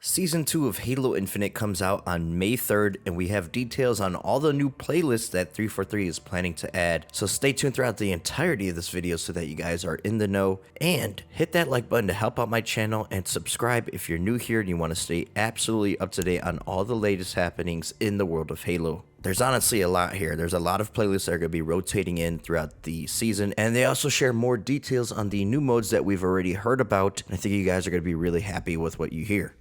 Season 2 of Halo Infinite comes out on May 3rd, and we have details on all the new playlists that 343 is planning to add. So stay tuned throughout the entirety of this video so that you guys are in the know. And hit that like button to help out my channel, and subscribe if you're new here and you want to stay absolutely up to date on all the latest happenings in the world of Halo. There's honestly a lot here. There's a lot of playlists that are going to be rotating in throughout the season, and they also share more details on the new modes that we've already heard about. I think you guys are going to be really happy with what you hear.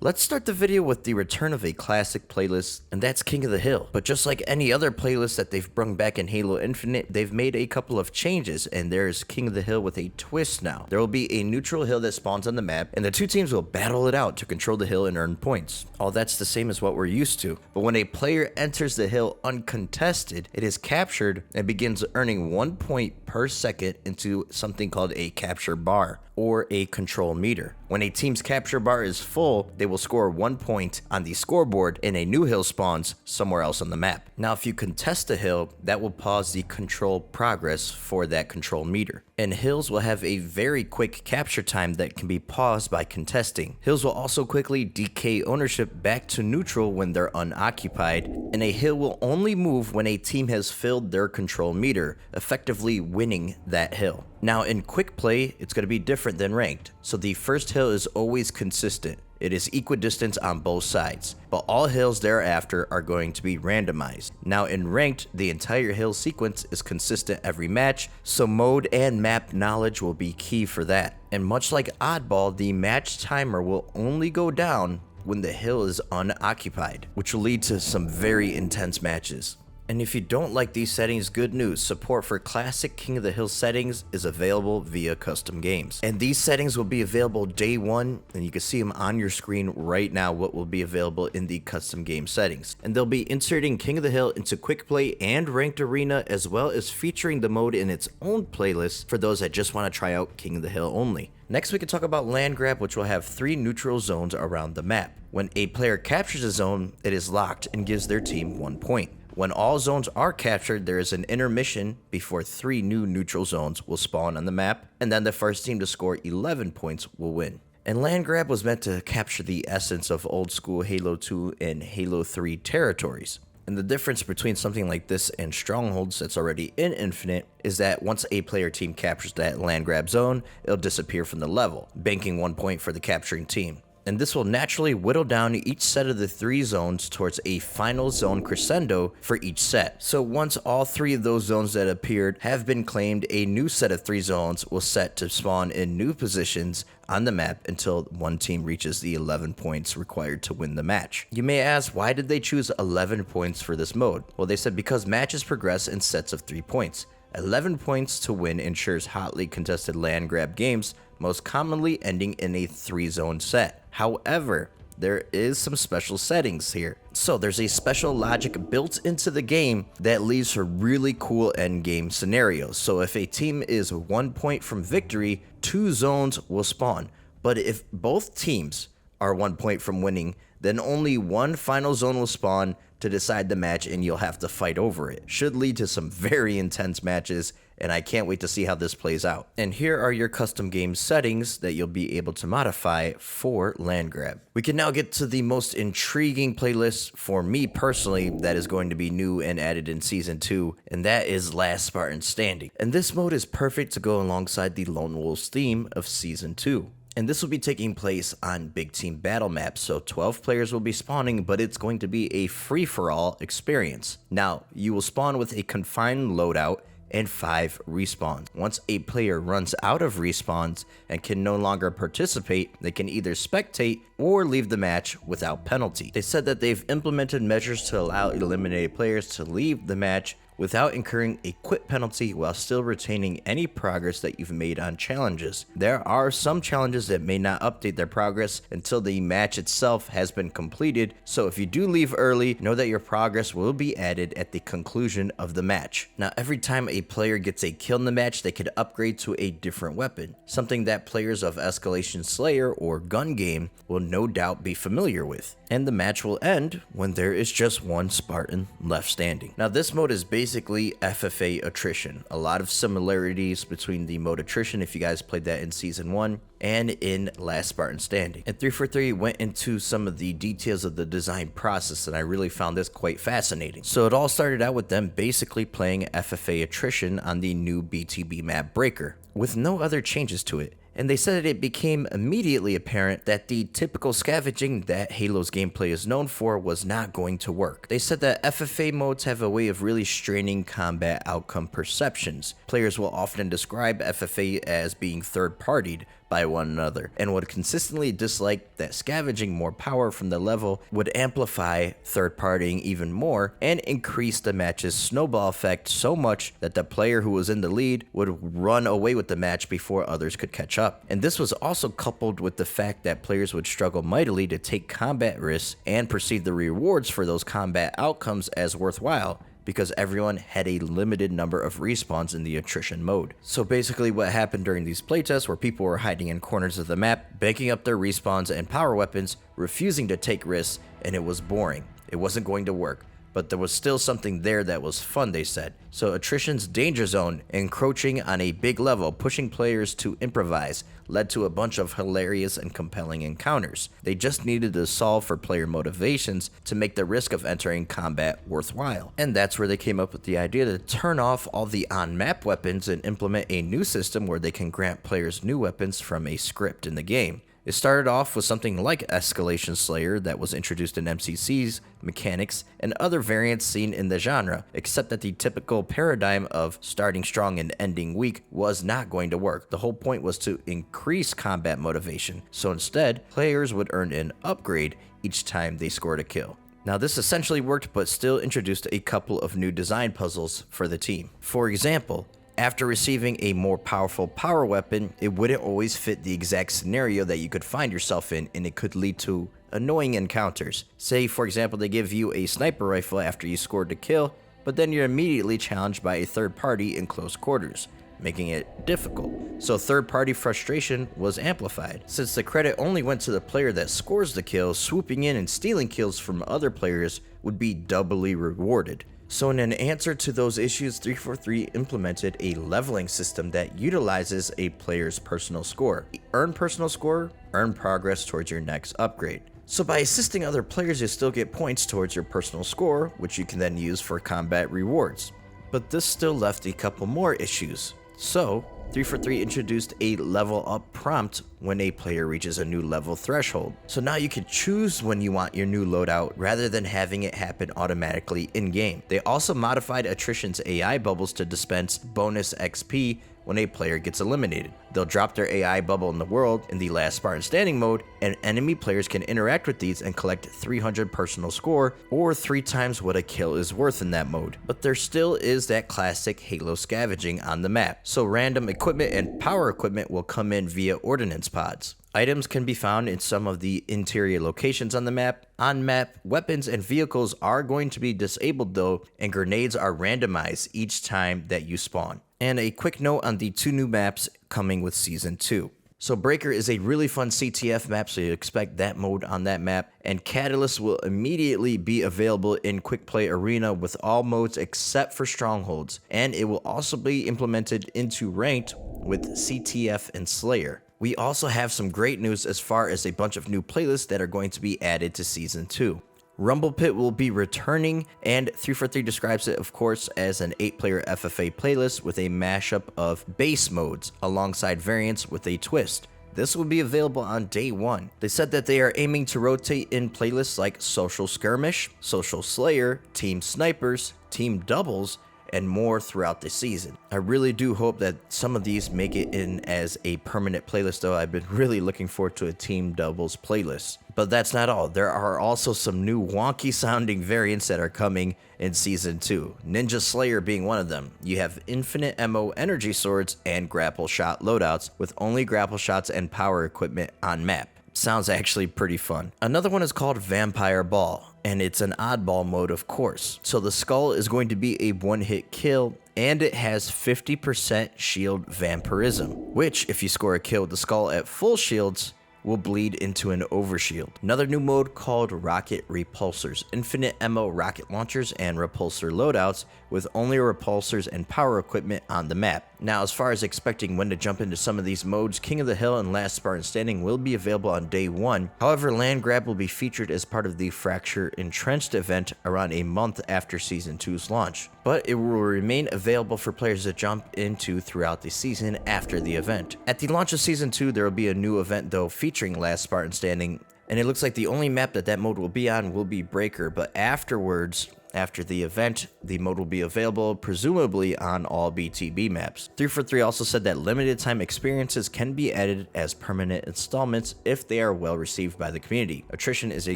Let's start the video with the return of a classic playlist, and that's King of the Hill. But just like any other playlist that they've brung back in Halo Infinite, they've made a couple of changes, and there's King of the Hill with a twist now. There will be a neutral hill that spawns on the map, and the two teams will battle it out to control the hill and earn points. All that's the same as what we're used to. But when a player enters the hill uncontested, it is captured and begins earning 1 point per second into something called a capture bar, or a control meter. When a team's capture bar is full, they will score 1 point on the scoreboard and a new hill spawns somewhere else on the map. Now, if you contest a hill, that will pause the control progress for that control meter. And hills will have a very quick capture time that can be paused by contesting. Hills will also quickly decay ownership back to neutral when they're unoccupied, and a hill will only move when a team has filled their control meter, effectively winning that hill. Now, in quick play, it's going to be different than ranked. So the first hill is always consistent. It is equidistant on both sides, but all hills thereafter are going to be randomized. Now in ranked, the entire hill sequence is consistent every match, so mode and map knowledge will be key for that. And much like Oddball, the match timer will only go down when the hill is unoccupied, which will lead to some very intense matches. And if you don't like these settings, good news, support for classic King of the Hill settings is available via custom games. And these settings will be available day one, and you can see them on your screen right now, what will be available in the custom game settings. And they'll be inserting King of the Hill into quick play and ranked arena, as well as featuring the mode in its own playlist for those that just want to try out King of the Hill only. Next, we can talk about land grab, which will have 3 neutral zones around the map. When a player captures a zone, it is locked and gives their team 1 point. When all zones are captured, there is an intermission before 3 new neutral zones will spawn on the map, and then the first team to score 11 points will win. And land grab was meant to capture the essence of old school Halo 2 and Halo 3 territories. And the difference between something like this and Strongholds that's already in Infinite is that once a player team captures that land grab zone, it'll disappear from the level, banking 1 point for the capturing team. And this will naturally whittle down each set of the 3 zones towards a final zone crescendo for each set. So once all 3 of those zones that appeared have been claimed, a new set of 3 zones will set to spawn in new positions on the map until one team reaches the 11 points required to win the match. You may ask, why did they choose 11 points for this mode? Well, they said because matches progress in sets of 3 points. 11 points to win ensures hotly contested land grab games, most commonly ending in a 3-zone set. However, there is some special settings here. So there's a special logic built into the game that leads for really cool end game scenarios. So if a team is 1 point from victory, 2 zones will spawn. But if both teams are 1 point from winning, then only 1 final zone will spawn to decide the match, and you'll have to fight over it. Should lead to some very intense matches, and I can't wait to see how this plays out. And here are your custom game settings that you'll be able to modify for land grab. We can now get to the most intriguing playlist for me personally that is going to be new and added in Season 2, and that is Last Spartan Standing. And this mode is perfect to go alongside the Lone Wolves theme of Season 2. And this will be taking place on big team battle maps, so 12 players will be spawning, but it's going to be a free-for-all experience. Now, you will spawn with a confined loadout and 5 respawns. Once a player runs out of respawns and can no longer participate, they can either spectate or leave the match without penalty. They said that they've implemented measures to allow eliminated players to leave the match without incurring a quit penalty while still retaining any progress that you've made on challenges. There are some challenges that may not update their progress until the match itself has been completed, so if you do leave early, know that your progress will be added at the conclusion of the match. Now, every time a player gets a kill in the match, they could upgrade to a different weapon, something that players of Escalation Slayer or Gun Game will no doubt be familiar with. And the match will end when there is just 1 Spartan left standing. Now, this mode is basically basically FFA attrition. A lot of similarities between the mode attrition, if you guys played that in Season 1, and in Last Spartan Standing. And 343 went into some of the details of the design process, and I really found this quite fascinating. So it all started out with them basically playing FFA attrition on the new BTB map Breaker, with no other changes to it. And they said that it became immediately apparent that the typical scavenging that Halo's gameplay is known for was not going to work. They said that FFA modes have a way of really straining combat outcome perceptions. Players will often describe FFA as being third-partied by one another, and would consistently dislike that scavenging more power from the level would amplify third-partying even more and increase the match's snowball effect so much that the player who was in the lead would run away with the match before others could catch up. And this was also coupled with the fact that players would struggle mightily to take combat risks and perceive the rewards for those combat outcomes as worthwhile, because everyone had a limited number of respawns in the attrition mode. So basically what happened during these playtests were people were hiding in corners of the map, banking up their respawns and power weapons, refusing to take risks, and it was boring. It wasn't going to work. But there was still something there that was fun, they said. So attrition's danger zone, encroaching on a big level, pushing players to improvise, led to a bunch of hilarious and compelling encounters. They just needed to solve for player motivations to make the risk of entering combat worthwhile. And that's where they came up with the idea to turn off all the on-map weapons and implement a new system where they can grant players new weapons from a script in the game. It started off with something like Escalation Slayer that was introduced in MCC's mechanics and other variants seen in the genre, except that the typical paradigm of starting strong and ending weak was not going to work. The whole point was to increase combat motivation, so instead, players would earn an upgrade each time they scored a kill. Now this essentially worked, but still introduced a couple of new design puzzles for the team. For example, after receiving a more powerful power weapon, it wouldn't always fit the exact scenario that you could find yourself in, and it could lead to annoying encounters. Say, for example, they give you a sniper rifle after you scored a kill, but then you're immediately challenged by a third party in close quarters, making it difficult. So third-party frustration was amplified. Since the credit only went to the player that scores the kill, swooping in and stealing kills from other players would be doubly rewarded. So in an answer to those issues, 343 implemented a leveling system that utilizes a player's personal score. Earn personal score, earn progress towards your next upgrade. So by assisting other players, you still get points towards your personal score, which you can then use for combat rewards. But this still left a couple more issues. So 343 introduced a level up prompt when a player reaches a new level threshold. So now you can choose when you want your new loadout rather than having it happen automatically in-game. They also modified attrition's AI bubbles to dispense bonus XP when a player gets eliminated. They'll drop their AI bubble in the world in the Last Spartan Standing mode, and enemy players can interact with these and collect 300 personal score, or 3 times what a kill is worth in that mode. But there still is that classic Halo scavenging on the map, so random equipment and power equipment will come in via ordnance pods. Items can be found in some of the interior locations on the map. On-map, weapons and vehicles are going to be disabled though, and grenades are randomized each time that you spawn. And a quick note on the 2 new maps coming with Season 2. So Breaker is a really fun CTF map, so you expect that mode on that map, and Catalyst will immediately be available in Quick Play Arena with all modes except for Strongholds, and it will also be implemented into Ranked with CTF and Slayer. We also have some great news as far as a bunch of new playlists that are going to be added to Season 2. Rumble Pit will be returning, and 343 describes it, of course, as an 8-player FFA playlist with a mashup of base modes alongside variants with a twist. This will be available on day 1. They said that they are aiming to rotate in playlists like Social Skirmish, Social Slayer, Team Snipers, Team Doubles, and more throughout the season. I really do hope that some of these make it in as a permanent playlist though. I've been really looking forward to a Team Doubles playlist. But that's not all. There are also some new wonky sounding variants that are coming in Season 2. Ninja Slayer being one of them. You have infinite ammo energy swords and grapple shot loadouts with only grapple shots and power equipment on map. Sounds actually pretty fun. Another one is called Vampire Ball, and it's an oddball mode, of course. So the skull is going to be a one-hit kill, and it has 50% shield vampirism, which, if you score a kill with the skull at full shields, will bleed into an overshield. Another new mode called Rocket Repulsors, infinite ammo rocket launchers and repulsor loadouts with only repulsors and power equipment on the map. Now, as far as expecting when to jump into some of these modes, King of the Hill and Last Spartan Standing will be available on day 1. However, Land Grab will be featured as part of the Fracture Entrenched event around a month after Season 2's launch, but it will remain available for players to jump into throughout the season after the event. At the launch of Season 2, there will be a new event though featuring Last Spartan Standing, and it looks like the only map that mode will be on will be Breaker, but afterwards, after the event, the mode will be available presumably on all BTB maps. 343 also said that limited time experiences can be added as permanent installments if they are well received by the community. Attrition is a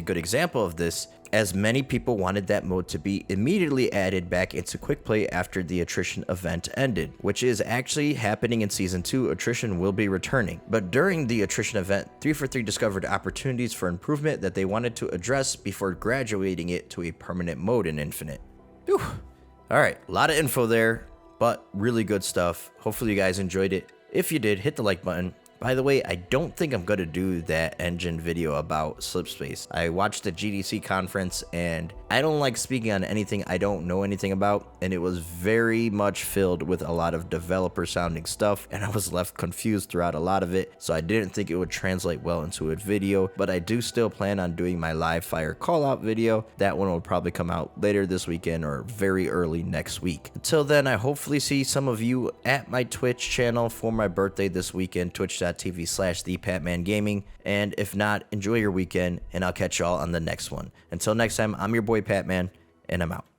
good example of this, as many people wanted that mode to be immediately added back into quick play after the attrition event ended, which is actually happening in Season 2. Attrition will be returning, but during the attrition event, 343 discovered opportunities for improvement that they wanted to address before graduating it to a permanent mode in Infinite. Whew. All right, a lot of info there, but really good stuff. Hopefully you guys enjoyed it. If you did, hit the like button. By the way, I don't think I'm going to do that engine video about Slipspace. I watched the GDC conference and I don't like speaking on anything I don't know anything about, and it was very much filled with a lot of developer sounding stuff, and I was left confused throughout a lot of it, so I didn't think it would translate well into a video, but I do still plan on doing my live fire call out video. That one will probably come out later this weekend or very early next week. Until then, I hopefully see some of you at my Twitch channel for my birthday this weekend, twitch.tv/thepatmangaming, and if not, enjoy your weekend, and I'll catch y'all on the next one. Until next time, I'm your boy Patman, and I'm out.